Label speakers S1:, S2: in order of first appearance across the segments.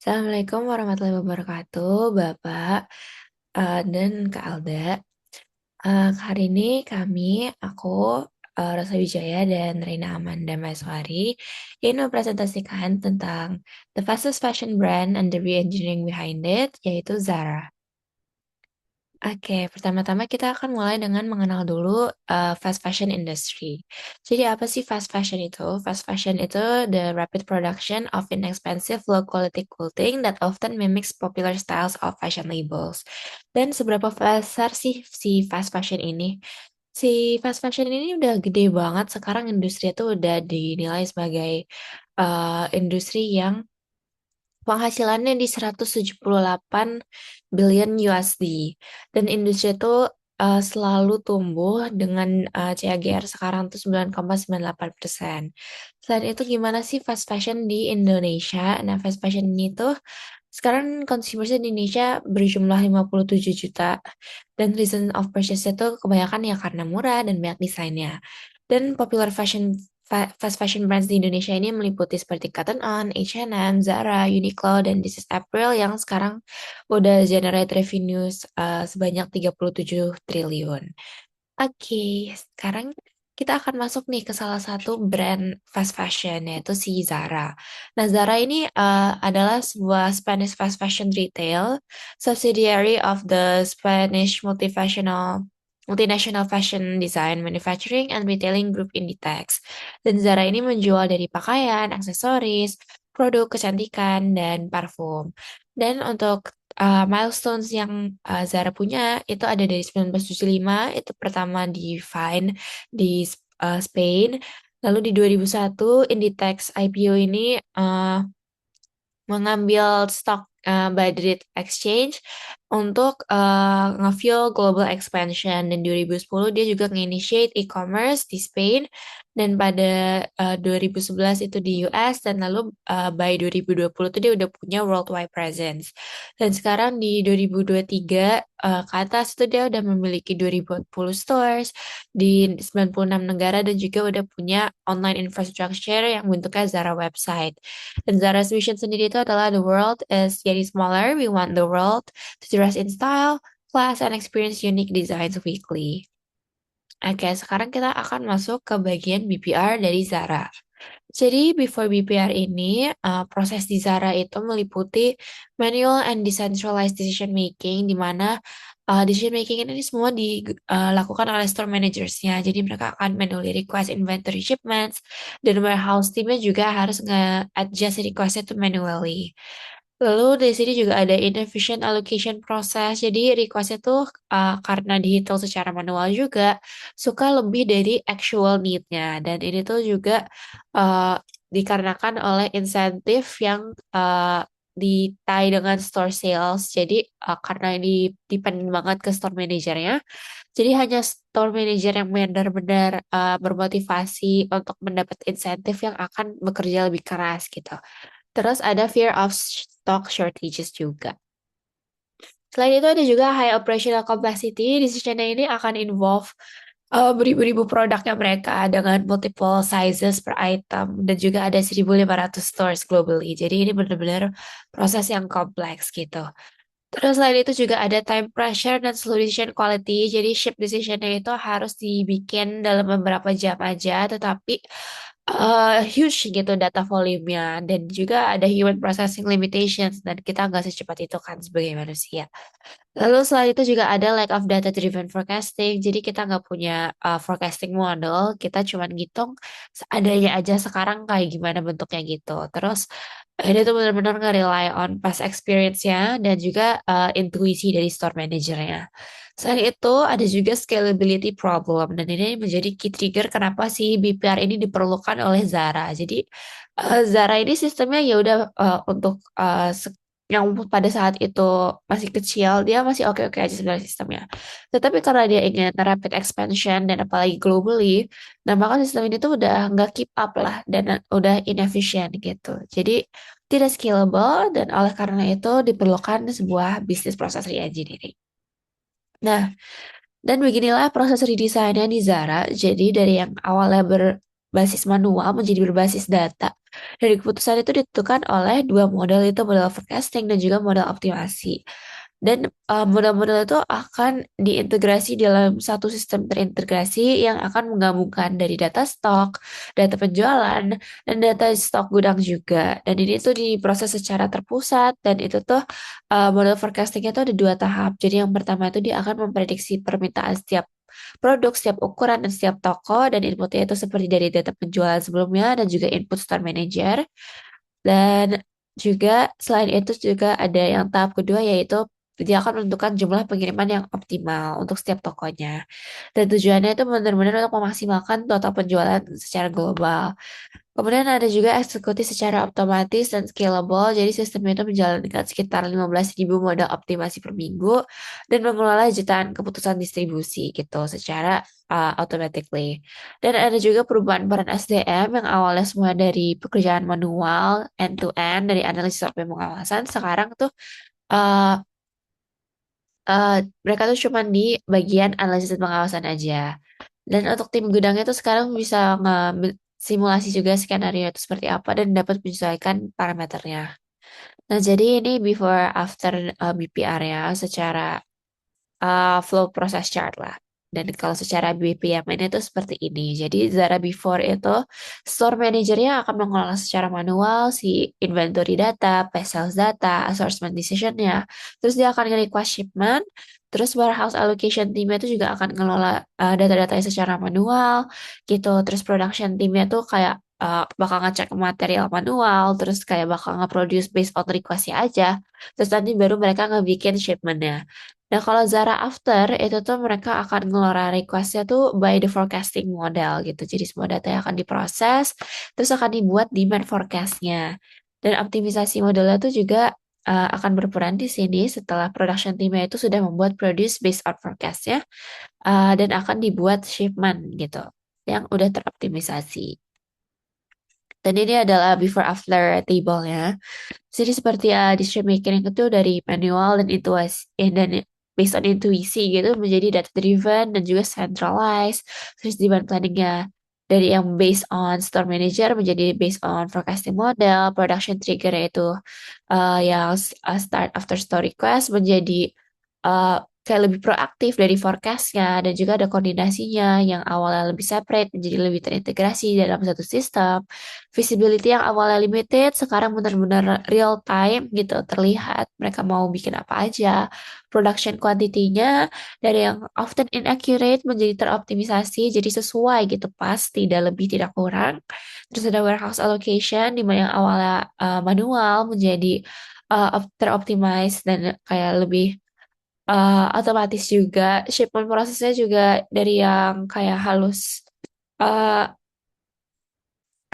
S1: Assalamualaikum warahmatullahi wabarakatuh, Bapak dan Kak Alda. Hari ini aku, Rosa Wijaya dan Reina Amanda Maeswari ingin mempresentasikan tentang the fastest fashion brand and the re-engineering behind it, yaitu Zara. Oke, pertama-tama kita akan mulai dengan mengenal dulu fast fashion industry. Jadi apa sih fast fashion itu? Fast fashion itu the rapid production of inexpensive low quality clothing that often mimics popular styles of fashion labels. Dan seberapa besar sih si fast fashion ini? Si fast fashion ini udah gede banget. Sekarang industri itu udah dinilai sebagai industri yang penghasilannya di 178 billion USD. Dan industri itu selalu tumbuh dengan CAGR sekarang tuh 9,98%. Selain itu gimana sih fast fashion di Indonesia? Nah, fast fashion ini tuh sekarang consumersnya di Indonesia berjumlah 57 juta. Dan reason of purchase itu kebanyakan ya karena murah dan banyak desainnya. Dan popular fast fashion brands di Indonesia ini meliputi seperti Cotton On, H&M, Zara, Uniqlo, dan This is April yang sekarang udah generate revenues sebanyak 37 triliun. Oke, sekarang kita akan masuk nih ke salah satu brand fast fashion yaitu si Zara. Nah, Zara ini adalah sebuah Spanish fast fashion retail subsidiary of the Spanish multinational fashion design, manufacturing, and retailing group Inditex. Dan Zara ini menjual dari pakaian, aksesoris, produk kecantikan, dan parfum. Dan untuk milestones yang Zara punya itu ada dari 1975, itu pertama di Vine di Spain. Lalu di 2001 Inditex IPO ini mengambil stok Madrid Exchange untuk nge-fuel global expansion. Dan 2010 dia juga nge-initiate e-commerce di Spain dan pada 2011 itu di US dan lalu by 2020 tuh dia udah punya worldwide presence. Dan sekarang di 2023 ke atas itu dia udah memiliki 2040 stores di 96 negara dan juga udah punya online infrastructure yang bentuknya Zara website. Dan Zara's mission sendiri itu adalah the world is getting smaller. We want the world to dress in style, class, and experience unique designs weekly. Oke, sekarang kita akan masuk ke bagian BPR dari Zara. Jadi before BPR ini, proses di Zara itu meliputi manual and decentralized decision making, di mana decision making ini semua dilakukan oleh store managers-nya. Jadi mereka akan manually request inventory shipments, dan warehouse teamnya juga harus nge-adjust request itu manually. Lalu di sini juga ada inefficient allocation process. Jadi request itu karena dihitung secara manual juga suka lebih dari actual need-nya. Dan ini tuh juga uh, dikarenakan oleh insentif yang di-tie dengan store sales. Jadi karena ini depend banget ke store manajernya, jadi hanya store manager yang benar-benar bermotivasi untuk mendapat insentif yang akan bekerja lebih keras gitu. Terus ada fear of stock shortages juga. Selain itu ada juga high operational complexity. Decision ini akan involve beribu-ribu produknya mereka dengan multiple sizes per item dan juga ada 1.500 stores globally. Jadi ini benar-benar proses yang kompleks gitu. Terus selain itu juga ada time pressure dan slow decision quality. Jadi ship decision-nya itu harus dibikin dalam beberapa jam aja, tetapi huge gitu data volumenya. Dan juga ada human processing limitations, dan kita nggak secepat itu kan sebagai manusia. Lalu selain itu juga ada lack of data-driven forecasting. Jadi kita nggak punya forecasting model, kita cuma ngitung seadanya aja sekarang kayak gimana bentuknya gitu. Terus ini tuh benar-benar nge-rely on past experience-nya dan juga intuisi dari store manajernya. Selain itu ada juga scalability problem dan ini menjadi key trigger kenapa si BPR ini diperlukan oleh Zara. Jadi Zara ini sistemnya ya udah untuk yang pada saat itu masih kecil, dia masih oke-oke aja sebenarnya sistemnya. Tetapi karena dia ingin rapid expansion dan apalagi globally, nah maka sistem ini tuh udah nggak keep up lah dan udah inefficient gitu. Jadi tidak scalable dan oleh karena itu diperlukan sebuah bisnis proses re-engineering. Nah, dan beginilah proses redesainnya di Zara. Jadi dari yang awalnya berbasis manual menjadi berbasis data. Dan keputusan itu ditentukan oleh dua model itu, model forecasting dan juga model optimasi. Dan model-model itu akan diintegrasi dalam satu sistem terintegrasi yang akan menggabungkan dari data stok, data penjualan, dan data stok gudang juga. Dan ini tuh diproses secara terpusat dan itu tuh model forecastingnya tuh ada dua tahap. Jadi yang pertama itu dia akan memprediksi permintaan setiap produk, setiap ukuran, dan setiap toko, dan inputnya itu seperti dari data penjualan sebelumnya dan juga input store manager. Dan juga selain itu juga ada yang tahap kedua yaitu dia akan menentukan jumlah pengiriman yang optimal untuk setiap tokonya. Dan tujuannya itu benar-benar untuk memaksimalkan total penjualan secara global. Kemudian ada juga eksekusi secara otomatis dan scalable. Jadi sistem itu menjalankan sekitar 15.000 modal optimasi per minggu dan mengelola jutaan keputusan distribusi gitu secara automatically. Dan ada juga perubahan peran SDM yang awalnya semua dari pekerjaan manual end to end dari analisis sampai pengawasan. Sekarang tuh uh, uh, mereka tuh cuma di bagian analisis dan pengawasan aja. Dan untuk tim gudangnya tuh sekarang bisa ngambil simulasi juga skenario itu seperti apa dan dapat menyesuaikan parameternya. Nah, jadi ini before after BPR ya secara flow process chart lah. Dan kalau secara BPM ini tuh seperti ini. Jadi Zara Before itu store manajernya akan mengelola secara manual si inventory data, pre-sales data, assortment decision-nya. Terus dia akan nge-request shipment. Terus warehouse allocation teamnya itu juga akan ngelola data-datanya secara manual gitu. Terus production teamnya tuh kayak bakal ngecek material manual. Terus kayak bakal nge-produce based on request-nya aja. Terus nanti baru mereka ngebikin shipment-nya. Nah, kalau Zara After itu tuh mereka akan ngeluarin requestnya tuh by the forecasting model gitu. Jadi semua data yang akan diproses, terus akan dibuat demand forecastnya. Dan optimisasi modelnya tuh juga akan berperan di sini setelah production teamnya itu sudah membuat produce based on forecastnya dan akan dibuat shipment gitu yang udah teroptimisasi. Dan ini adalah before after table-nya. Jadi seperti decision making itu dari manual dan intuisi dan based on intuisi gitu menjadi data driven dan juga centralized. Terus demand planningnya dari yang based on store manager menjadi based on forecasting model, production trigger yaitu yang start after store request menjadi kayak lebih proaktif dari forecastnya dan juga ada koordinasinya yang awalnya lebih separate menjadi lebih terintegrasi dalam satu sistem. Visibility yang awalnya limited sekarang benar-benar real time gitu terlihat mereka mau bikin apa aja. Production quantity-nya dari yang often inaccurate menjadi teroptimisasi jadi sesuai gitu pas tidak lebih tidak kurang. Terus ada warehouse allocation di mana yang awalnya manual menjadi teroptimize dan kayak lebih otomatis juga. Shipment prosesnya juga dari yang kayak halus uh,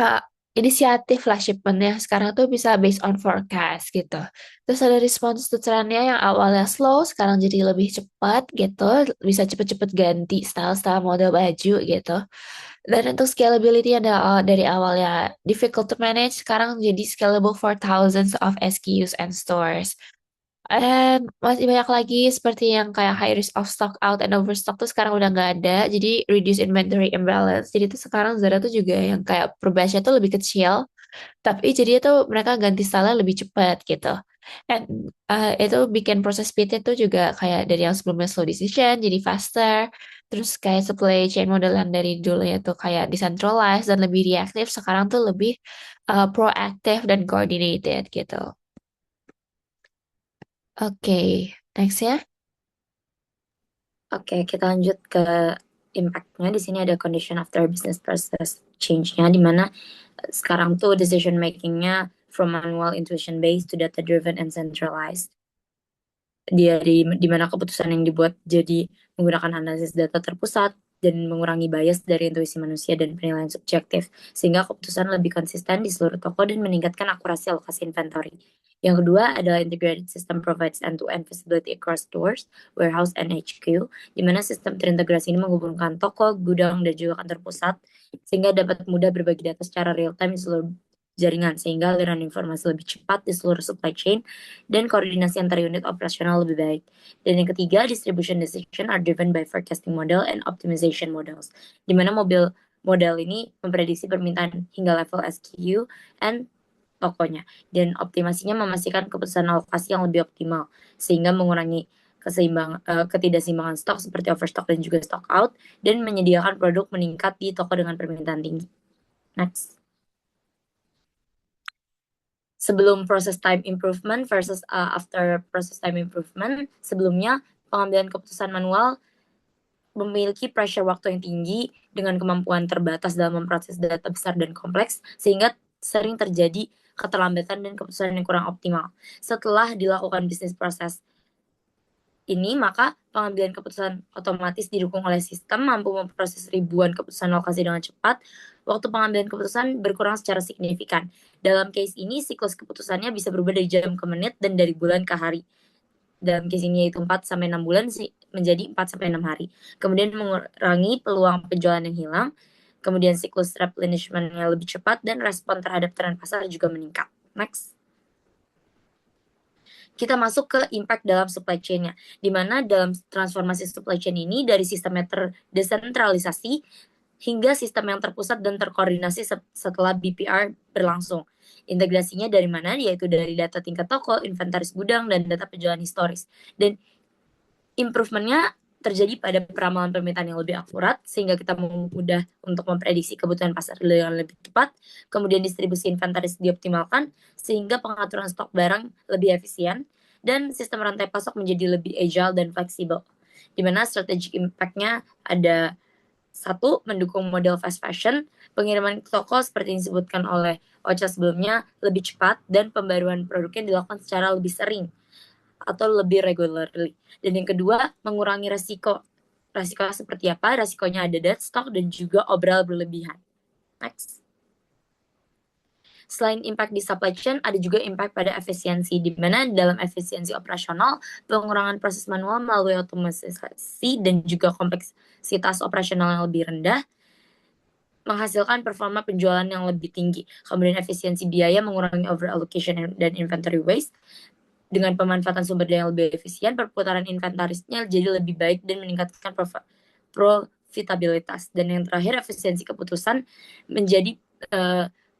S1: uh, inisiatif lah shipmentnya sekarang tuh bisa based on forecast gitu. Terus ada response to trendnya yang awalnya slow sekarang jadi lebih cepat gitu, bisa cepet-cepet ganti style-style model baju gitu. Dan untuk scalability yang dari awalnya difficult to manage sekarang jadi scalable for thousands of SKUs and stores. Dan masih banyak lagi seperti yang kayak high risk of stock out and overstock tuh sekarang udah nggak ada. Jadi reduce inventory imbalance. Jadi tuh sekarang Zara tuh juga yang kayak perubahannya tuh lebih kecil. Tapi jadi itu mereka ganti style lebih cepat gitu. Dan itu bikin proses speednya tuh juga kayak dari yang sebelumnya slow decision jadi faster. Terus kayak supply chain modelan dari dulu itu kayak decentralized dan lebih reaktif. Sekarang tuh lebih proaktif dan coordinated gitu. Oke, next ya.
S2: Oke, kita lanjut ke impact-nya. Di sini ada condition after business process change-nya, di mana sekarang tuh decision making-nya from manual intuition based to data driven and centralized. Di mana keputusan yang dibuat jadi menggunakan analisis data terpusat dan mengurangi bias dari intuisi manusia dan penilaian subjektif, sehingga keputusan lebih konsisten di seluruh toko dan meningkatkan akurasi alokasi inventory. Yang kedua adalah integrated system provides end-to-end visibility across stores, warehouse, and HQ, di mana sistem terintegrasi ini menghubungkan toko, gudang, dan juga kantor pusat, sehingga dapat mudah berbagi data secara real-time di seluruh jaringan, sehingga aliran informasi lebih cepat di seluruh supply chain dan koordinasi antar unit operasional lebih baik. Dan yang ketiga, distribution decision are driven by forecasting model and optimization models, di mana Model ini memprediksi permintaan hingga level SKU and tokonya, dan optimasinya memastikan keputusan alokasi yang lebih optimal, sehingga mengurangi ketidakseimbangan stok seperti overstock dan juga stock out, dan menyediakan produk meningkat di toko dengan permintaan tinggi. Next. Sebelum proses time improvement versus after proses time improvement, sebelumnya pengambilan keputusan manual memiliki pressure waktu yang tinggi dengan kemampuan terbatas dalam memproses data besar dan kompleks, sehingga sering terjadi keterlambatan dan keputusan yang kurang optimal. Setelah dilakukan bisnis proses ini, maka pengambilan keputusan otomatis didukung oleh sistem mampu memproses ribuan keputusan lokasi dengan cepat. Waktu pengambilan keputusan berkurang secara signifikan. Dalam case ini, siklus keputusannya bisa berubah dari jam ke menit dan dari bulan ke hari. Dalam case ini yaitu 4-6 bulan menjadi 4-6 hari. Kemudian mengurangi peluang penjualan yang hilang. Kemudian siklus replenishment-nya lebih cepat dan respon terhadap tren pasar juga meningkat. Next. Kita masuk ke impact dalam supply chain-nya, di mana dalam transformasi supply chain ini dari sistem yang terdesentralisasi hingga sistem yang terpusat dan terkoordinasi setelah BPR berlangsung. Integrasinya dari mana? Yaitu dari data tingkat toko, inventaris gudang, dan data penjualan historis. Dan improvementnya terjadi pada peramalan permintaan yang lebih akurat, sehingga kita mudah untuk memprediksi kebutuhan pasar dengan lebih cepat. Kemudian distribusi inventaris dioptimalkan, sehingga pengaturan stok barang lebih efisien, dan sistem rantai pasok menjadi lebih agile dan fleksibel. Di mana strategic impact-nya ada: satu, mendukung model fast fashion, pengiriman ke toko seperti yang disebutkan oleh Ocha sebelumnya lebih cepat, dan pembaruan produknya dilakukan secara lebih sering atau lebih regularly. Dan yang kedua, mengurangi resiko. Resiko seperti apa? Resikonya ada dead stock dan juga obral berlebihan. Next. Selain impact di supply chain, ada juga impact pada efisiensi, di mana dalam efisiensi operasional, pengurangan proses manual melalui otomatisasi dan juga kompleksitas operasional yang lebih rendah menghasilkan performa penjualan yang lebih tinggi. Kemudian efisiensi biaya mengurangi over allocation dan inventory waste. Dengan pemanfaatan sumber daya yang lebih efisien, perputaran inventarisnya jadi lebih baik dan meningkatkan profitabilitas. Dan yang terakhir, efisiensi keputusan menjadi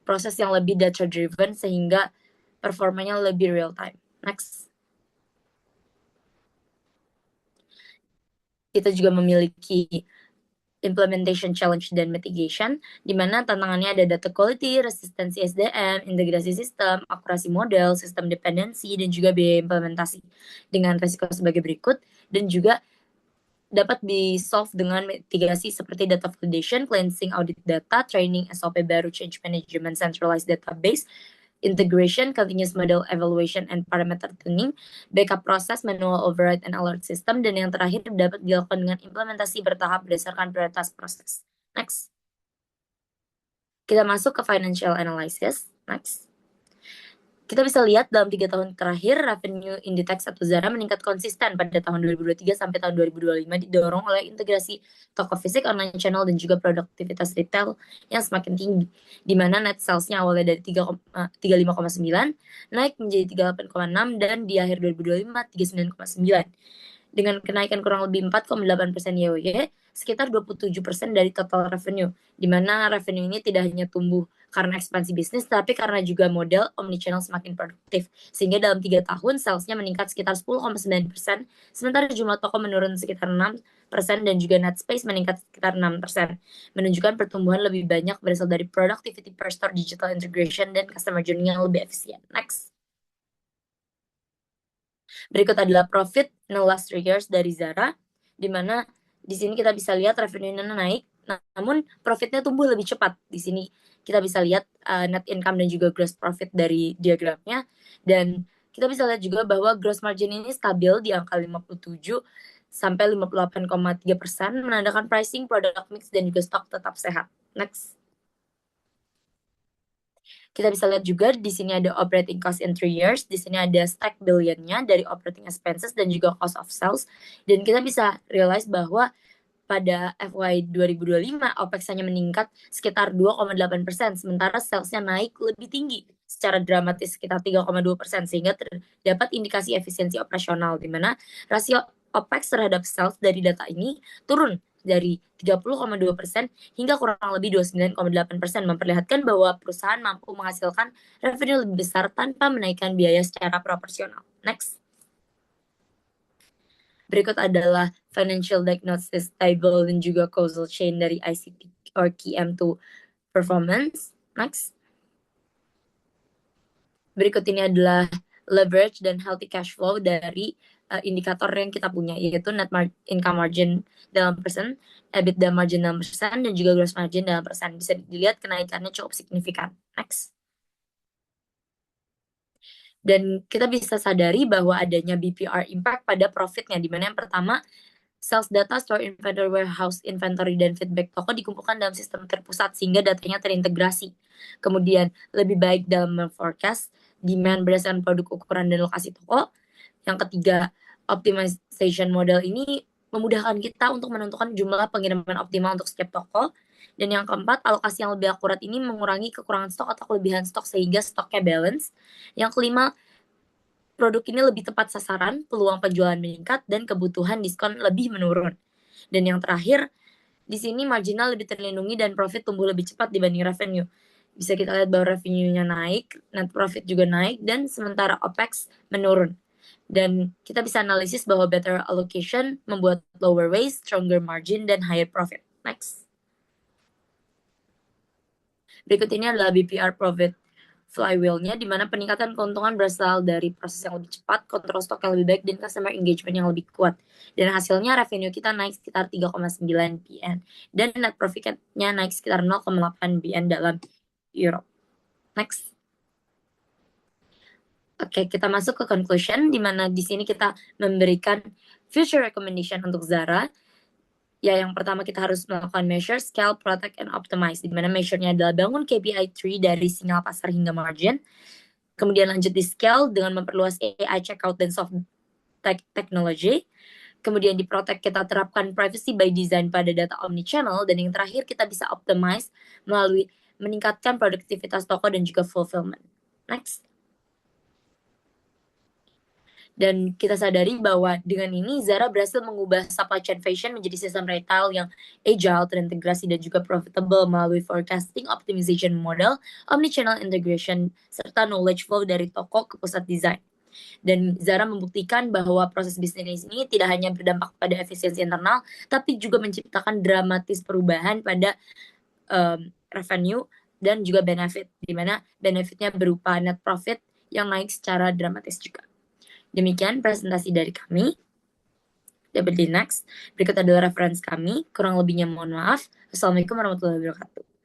S2: proses yang lebih data driven sehingga performanya lebih real time. Next. Kita juga memiliki implementation challenge dan mitigation, di mana tantangannya ada data quality, resistensi SDM, integrasi sistem, akurasi model, sistem dependensi, dan juga biaya implementasi. Dengan resiko sebagai berikut, dan juga dapat di-solve dengan mitigasi seperti data validation, cleansing audit data, training SOP baru, change management, centralized database, integration, continuous model evaluation and parameter tuning, backup proses, manual override and alert system, dan yang terakhir dapat dilakukan dengan implementasi bertahap berdasarkan prioritas proses. Next. Kita masuk ke financial analysis. Next. Kita bisa lihat dalam 3 tahun terakhir, revenue Inditex atau Zara meningkat konsisten pada tahun 2023 sampai tahun 2025, didorong oleh integrasi toko fisik, online channel, dan juga produktivitas retail yang semakin tinggi, di mana net sales-nya awalnya dari 35,9 naik menjadi 38,6 dan di akhir 2025 39,9. Dengan kenaikan kurang lebih 4,8% YoY, sekitar 27% dari total revenue, di mana revenue ini tidak hanya tumbuh karena ekspansi bisnis, tapi karena juga model omnichannel semakin produktif. Sehingga dalam 3 tahun, salesnya meningkat sekitar 10,9%, sementara jumlah toko menurun sekitar 6%, dan juga net space meningkat sekitar 6%, menunjukkan pertumbuhan lebih banyak berasal dari productivity per store, digital integration, dan customer journey yang lebih efisien. Next. Berikut adalah profit in the last 3 years dari Zara, di mana di sini kita bisa lihat revenue-nya naik, namun profitnya tumbuh lebih cepat. Di sini kita bisa lihat net income dan juga gross profit dari diagramnya, dan kita bisa lihat juga bahwa gross margin ini stabil di angka 57 sampai 58,3%, menandakan pricing, product mix, dan juga stok tetap sehat. Next. Kita bisa lihat juga di sini ada operating cost in 3 years. Di sini ada stack billion-nya dari operating expenses dan juga cost of sales. Dan kita bisa realize bahwa pada FY 2025 OPEX hanya meningkat sekitar 2,8%, sementara sales-nya naik lebih tinggi secara dramatis sekitar 3,2%, sehingga terdapat indikasi efisiensi operasional, di mana rasio OPEX terhadap sales dari data ini turun dari 30,2% hingga kurang lebih 29,8%, memperlihatkan bahwa perusahaan mampu menghasilkan revenue lebih besar tanpa menaikkan biaya secara proporsional. Next. Berikut adalah financial diagnosis table dan juga causal chain dari ICP or key M2 performance. Next. Berikut ini adalah leverage dan healthy cash flow dari indikator yang kita punya, yaitu net income margin dalam persen, EBITDA margin dalam persen, dan juga gross margin dalam persen. Bisa dilihat kenaikannya cukup signifikan. Next. Dan kita bisa sadari bahwa adanya BPR impact pada profitnya, di mana yang pertama, sales data, store inventory, warehouse inventory, dan feedback toko dikumpulkan dalam sistem terpusat sehingga datanya terintegrasi. Kemudian lebih baik dalam forecast demand berdasarkan produk ukuran dan lokasi toko. Yang ketiga, optimization model ini memudahkan kita untuk menentukan jumlah pengiriman optimal untuk setiap toko. Dan yang keempat, alokasi yang lebih akurat ini mengurangi kekurangan stok atau kelebihan stok sehingga stoknya balance. Yang kelima, produk ini lebih tepat sasaran, peluang penjualan meningkat, dan kebutuhan diskon lebih menurun. Dan yang terakhir, di sini marginal lebih terlindungi dan profit tumbuh lebih cepat dibanding revenue. Bisa kita lihat bahwa revenue-nya naik, net profit juga naik, dan sementara OPEX menurun. Dan kita bisa analisis bahwa better allocation membuat lower waste, stronger margin, dan higher profit. Next. Berikut ini adalah BPR profit flywheel-nya, di mana peningkatan keuntungan berasal dari proses yang lebih cepat, kontrol stok yang lebih baik, dan customer engagement yang lebih kuat. Dan hasilnya revenue kita naik sekitar 3,9 BN, dan net profit-nya naik sekitar 0,8 BN dalam Europe. Next. Oke, kita masuk ke conclusion, di mana di sini kita memberikan future recommendation untuk Zara. Ya, yang pertama kita harus melakukan measure, scale, protect, and optimize, di mana measure-nya adalah bangun KPI 3 dari sinyal pasar hingga margin. Kemudian lanjut di scale dengan memperluas AI checkout dan soft technology. Kemudian di protect kita terapkan privacy by design pada data omnichannel. Dan yang terakhir kita bisa optimize melalui meningkatkan produktivitas toko dan juga fulfillment. Next. Dan kita sadari bahwa dengan ini Zara berhasil mengubah supply chain fashion menjadi sistem retail yang agile, terintegrasi, dan juga profitable melalui forecasting optimization model, omnichannel integration, serta knowledge flow dari toko ke pusat desain. Dan Zara membuktikan bahwa proses bisnis ini tidak hanya berdampak pada efisiensi internal, tapi juga menciptakan dramatis perubahan pada revenue dan juga benefit, di mana benefitnya berupa net profit yang naik secara dramatis juga. Demikian presentasi dari kami. Dapat di next. Berikut adalah referensi kami. Kurang lebihnya mohon maaf. Assalamualaikum warahmatullahi wabarakatuh.